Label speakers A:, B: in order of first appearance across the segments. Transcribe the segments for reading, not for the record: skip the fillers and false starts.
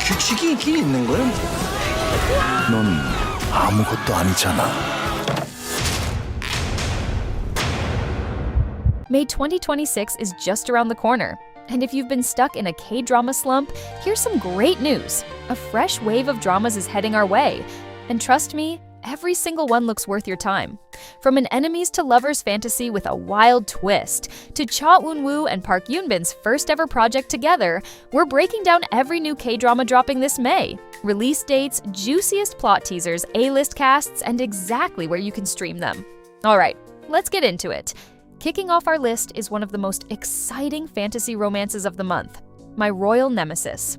A: 규칙이 있긴 있는 거야? 넌 아무것도 아니잖아.
B: May 2026 is just around the corner. And if you've been stuck in a K-drama slump, here's some great news. A fresh wave of dramas is heading our way. And trust me, every single one looks worth your time. From an enemies to lovers fantasy with a wild twist, to Cha Eun-woo and Park Eun-bin's first ever project together, we're breaking down every new K-drama dropping this May. Release dates, juiciest plot teasers, A-list casts, and exactly where you can stream them. Alright, let's get into it. Kicking off our list is one of the most exciting fantasy romances of the month, My Royal Nemesis.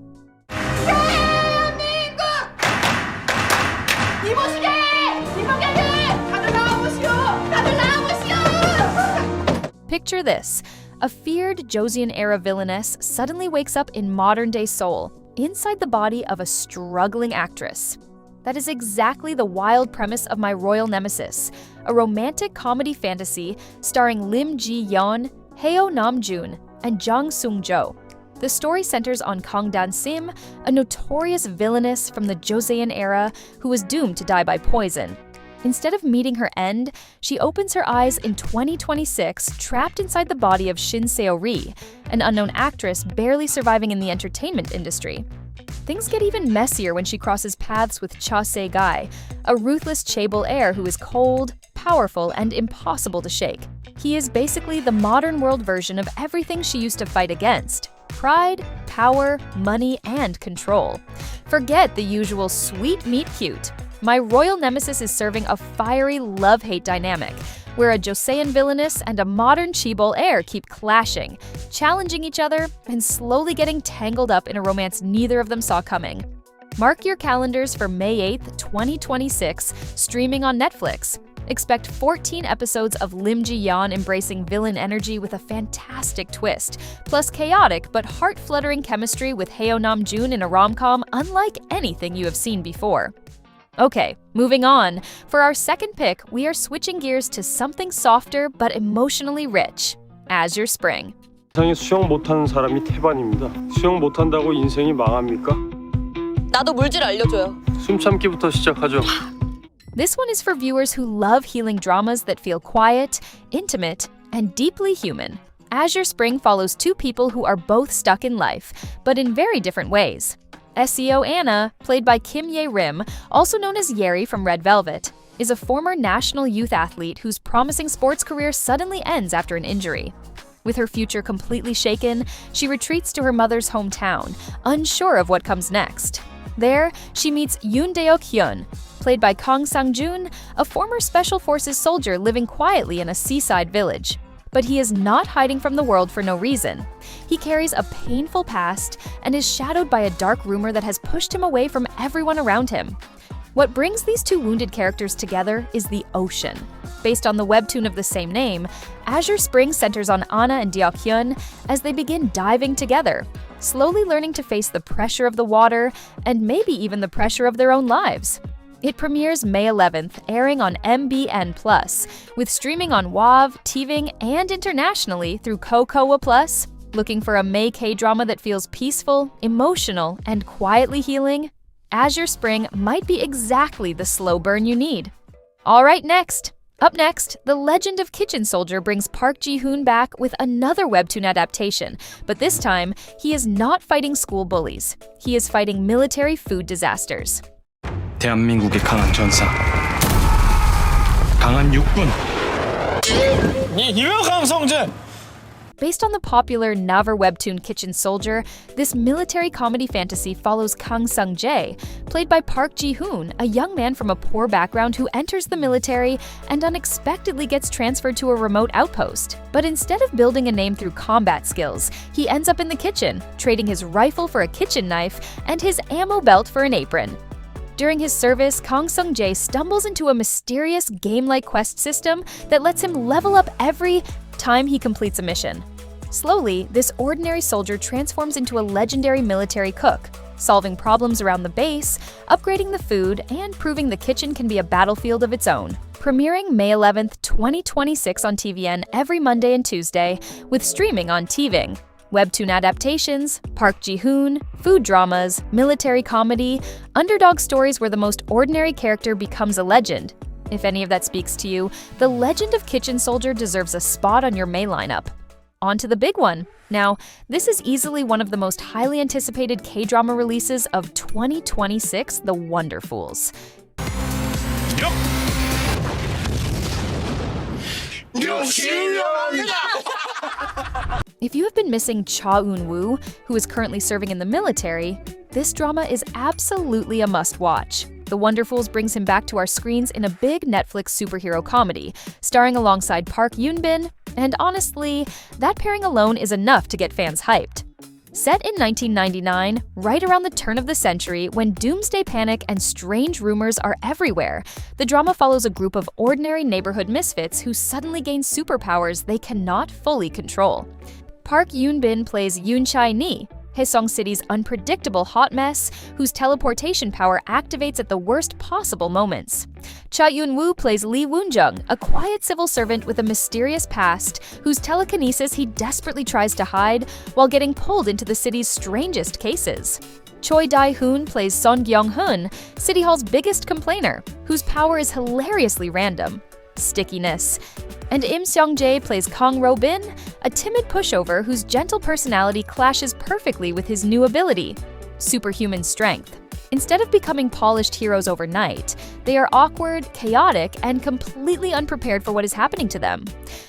B: Picture this. A feared Joseon-era villainess suddenly wakes up in modern-day Seoul, inside the body of a struggling actress. That is exactly the wild premise of My Royal Nemesis, a romantic comedy fantasy starring Lim Ji-yeon, Heo Nam-joon, and Jang Sung-jo. The story centers on Kang Dan-sim, a notorious villainess from the Joseon era who was doomed to die by poison. Instead of meeting her end, she opens her eyes in 2026, trapped inside the body of Shin Seo-ri, an unknown actress barely surviving in the entertainment industry. Things get even messier when she crosses paths with Cha Se-gai, a ruthless chaebol heir who is cold, powerful, and impossible to shake. He is basically the modern world version of everything she used to fight against: pride, power, money, and control. Forget the usual sweet meet cute. My Royal Nemesis is serving a fiery love-hate dynamic, where a Joseon villainess and a modern chaebol heir keep clashing, challenging each other, and slowly getting tangled up in a romance neither of them saw coming. Mark your calendars for May 8th, 2026, streaming on Netflix. Expect 14 episodes of Lim Ji-yeon embracing villain energy with a fantastic twist, plus chaotic but heart-fluttering chemistry with Heo Nam-joon in a rom-com unlike anything you have seen before. Okay, moving on. For our second pick, we are switching gears to something softer but emotionally rich: Azure Spring.
C: 세상에 수영 못하는 사람이 태반입니다. 수영 못한다고 인생이 망합니까?
D: 나도 물질 알려줘요.
C: 숨 참기부터 시작하죠.
B: This one is for viewers who love healing dramas that feel quiet, intimate, and deeply human. Azure Spring follows two people who are both stuck in life, but in very different ways. SEO Anna, played by Kim Ye-rim, also known as Yeri from Red Velvet, is a former national youth athlete whose promising sports career suddenly ends after an injury. With her future completely shaken, she retreats to her mother's hometown, unsure of what comes next. There, she meets Yoon Deok-hyun, played by Kang Sang-joon, a former Special Forces soldier living quietly in a seaside village. But he is not hiding from the world for no reason. He carries a painful past and is shadowed by a dark rumor that has pushed him away from everyone around him. What brings these two wounded characters together is the ocean. Based on the webtoon of the same name, Azure Spring centers on Anna and Deok-hyun as they begin diving together, slowly learning to face the pressure of the water and maybe even the pressure of their own lives. It premieres May 11th, airing on MBN+, with streaming on WOW, TVing, and internationally through Kokowa+. Looking for a May K-drama that feels peaceful, emotional, and quietly healing? Azure Spring might be exactly the slow burn you need. Alright, Up next, The Legend of Kitchen Soldier brings Park Ji-hoon back with another webtoon adaptation, but this time, he is not fighting school bullies. He is fighting military food disasters.
A: 대한민국의 강한 전사, 강한 육군.
C: 강성재!
B: Based on the popular Naver webtoon Kitchen Soldier, this military comedy fantasy follows Kang Sang-jae, played by Park Ji-hoon, a young man from a poor background who enters the military and unexpectedly gets transferred to a remote outpost. But instead of building a name through combat skills, he ends up in the kitchen, trading his rifle for a kitchen knife and his ammo belt for an apron. During his service, Kang Sung-jae stumbles into a mysterious game-like quest system that lets him level up every time he completes a mission. Slowly, this ordinary soldier transforms into a legendary military cook, solving problems around the base, upgrading the food, and proving the kitchen can be a battlefield of its own. Premiering May 11th, 2026 on TVN every Monday and Tuesday, with streaming on TVing. Webtoon adaptations, Park Ji-hoon, food dramas, military comedy, underdog stories where the most ordinary character becomes a legend. If any of that speaks to you, the Legend of Kitchen Soldier deserves a spot on your May lineup. On to the big one. Now, this is easily one of the most highly anticipated K-drama releases of 2026, The WONDERfools. If you have been missing Cha Eun-woo, who is currently serving in the military, this drama is absolutely a must-watch. The WONDERfools brings him back to our screens in a big Netflix superhero comedy, starring alongside Park Eun-bin, and honestly, that pairing alone is enough to get fans hyped. Set in 1999, right around the turn of the century, when doomsday panic and strange rumors are everywhere, the drama follows a group of ordinary neighborhood misfits who suddenly gain superpowers they cannot fully control. Park Eun-bin plays Yoon Chae-ni, Haesong City's unpredictable hot mess, whose teleportation power activates at the worst possible moments. Cha Eun-woo plays Lee Woon-jung, a quiet civil servant with a mysterious past, whose telekinesis he desperately tries to hide while getting pulled into the city's strangest cases. Choi Dae-hoon plays Son Gyung-hoon, City Hall's biggest complainer, whose power is hilariously random. Stickiness. And Im Seong-jae plays Kang Ro-bin, a timid pushover whose gentle personality clashes perfectly with his new ability, superhuman strength. Instead of becoming polished heroes overnight, they are awkward, chaotic, and completely unprepared for what is happening to them.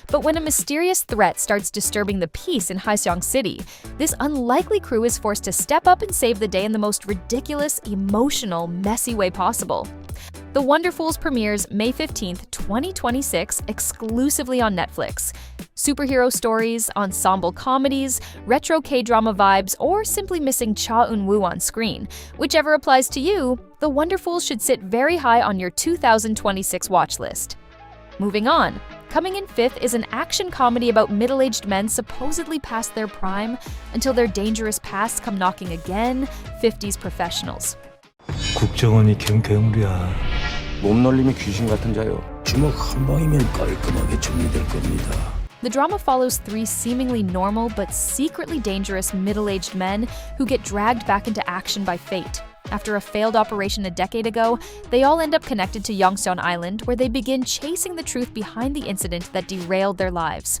B: But when a mysterious threat starts disturbing the peace in Haesong City, this unlikely crew is forced to step up and save the day in the most ridiculous, emotional, messy way possible. The WONDERfools premieres May 15th, 2026, exclusively on Netflix. Superhero stories, ensemble comedies, retro K-drama vibes, or simply missing Cha Eun-woo on screen. Whichever applies to you, The WONDERfools should sit very high on your 2026 watch list. Moving on. Coming in fifth is an action comedy about middle-aged men supposedly past their prime until their dangerous pasts come knocking again, Fifties Professionals.
E: 국정원이 괴물이야.
A: 몸놀림이 귀신 같은 자요.
E: 주먹 한 방이면 깔끔하게 정리될 겁니다.
B: The drama follows three seemingly normal but secretly dangerous middle-aged men who get dragged back into action by fate. After a failed operation a decade ago, they all end up connected to Yongseon Island, where they begin chasing the truth behind the incident that derailed their lives.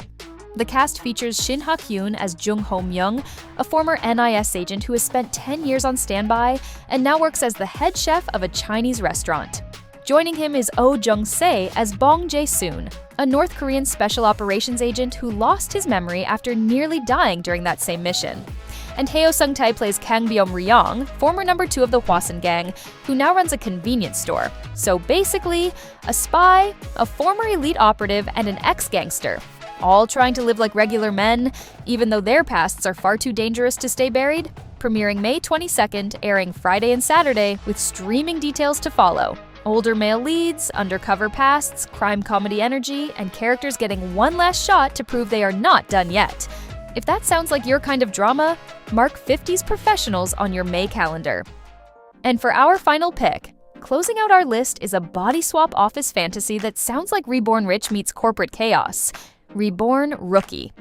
B: The cast features Shin Ha-kyun as Jung Ho-myung, a former NIS agent who has spent 10 years on standby and now works as the head chef of a Chinese restaurant. Joining him is Oh Jung-se as Bong Jae-soon, a North Korean special operations agent who lost his memory after nearly dying during that same mission. And Heo Sung-tae plays Kang Byum-ryong, former number 2 of the Hwasun gang, who now runs a convenience store. So basically, a spy, a former elite operative, and an ex-gangster, all trying to live like regular men, even though their pasts are far too dangerous to stay buried. Premiering May 22nd, airing Friday and Saturday, with streaming details to follow. Older male leads, undercover pasts, crime comedy energy, and characters getting one last shot to prove they are not done yet. If that sounds like your kind of drama, mark 50s Professionals on your May calendar. And for our final pick, closing out our list is a body swap office fantasy that sounds like Reborn Rich meets corporate chaos. Reborn Rookie.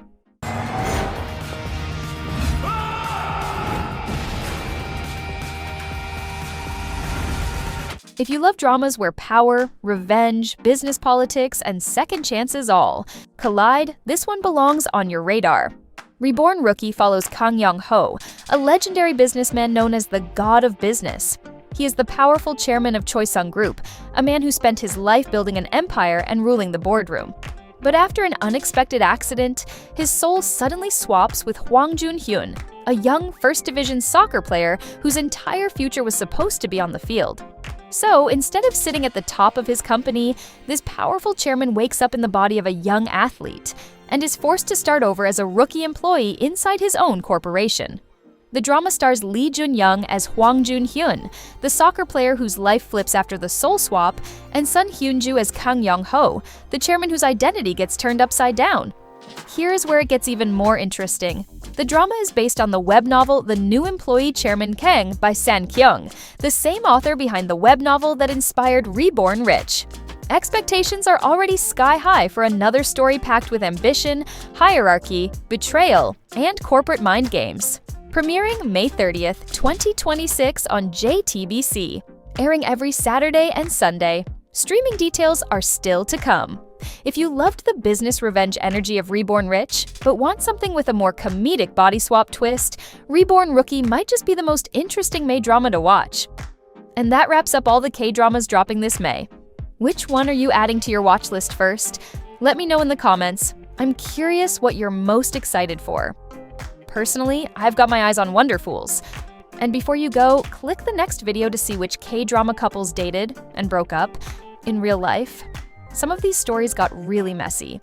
B: If you love dramas where power, revenge, business politics, and second chances all collide, this one belongs on your radar. Reborn Rookie follows Kang Young-ho, a legendary businessman known as the God of Business. He is the powerful chairman of Choisung Group, a man who spent his life building an empire and ruling the boardroom. But after an unexpected accident, his soul suddenly swaps with Hwang Jun-hyun, a young First Division soccer player whose entire future was supposed to be on the field. So, instead of sitting at the top of his company, this powerful chairman wakes up in the body of a young athlete and is forced to start over as a rookie employee inside his own corporation. The drama stars Lee Jun-young as Hwang Jun-hyun, the soccer player whose life flips after the soul swap, and Sun Hyun-ju as Kang Young-ho, the chairman whose identity gets turned upside down. Here's where it gets even more interesting. The drama is based on the web novel The New Employee Chairman Kang by San Kyung, the same author behind the web novel that inspired Reborn Rich. Expectations are already sky high for another story packed with ambition, hierarchy, betrayal, and corporate mind games. Premiering May 30th, 2026 on JTBC, airing every Saturday and Sunday. Streaming details are still to come. If you loved the business revenge energy of Reborn Rich, but want something with a more comedic body swap twist, Reborn Rookie might just be the most interesting May drama to watch. And that wraps up all the K-dramas dropping this May. Which one are you adding to your watch list first? Let me know in the comments. I'm curious what you're most excited for. Personally, I've got my eyes on WONDERfools. And before you go, click the next video to see which K-drama couples dated and broke up in real life. Some of these stories got really messy.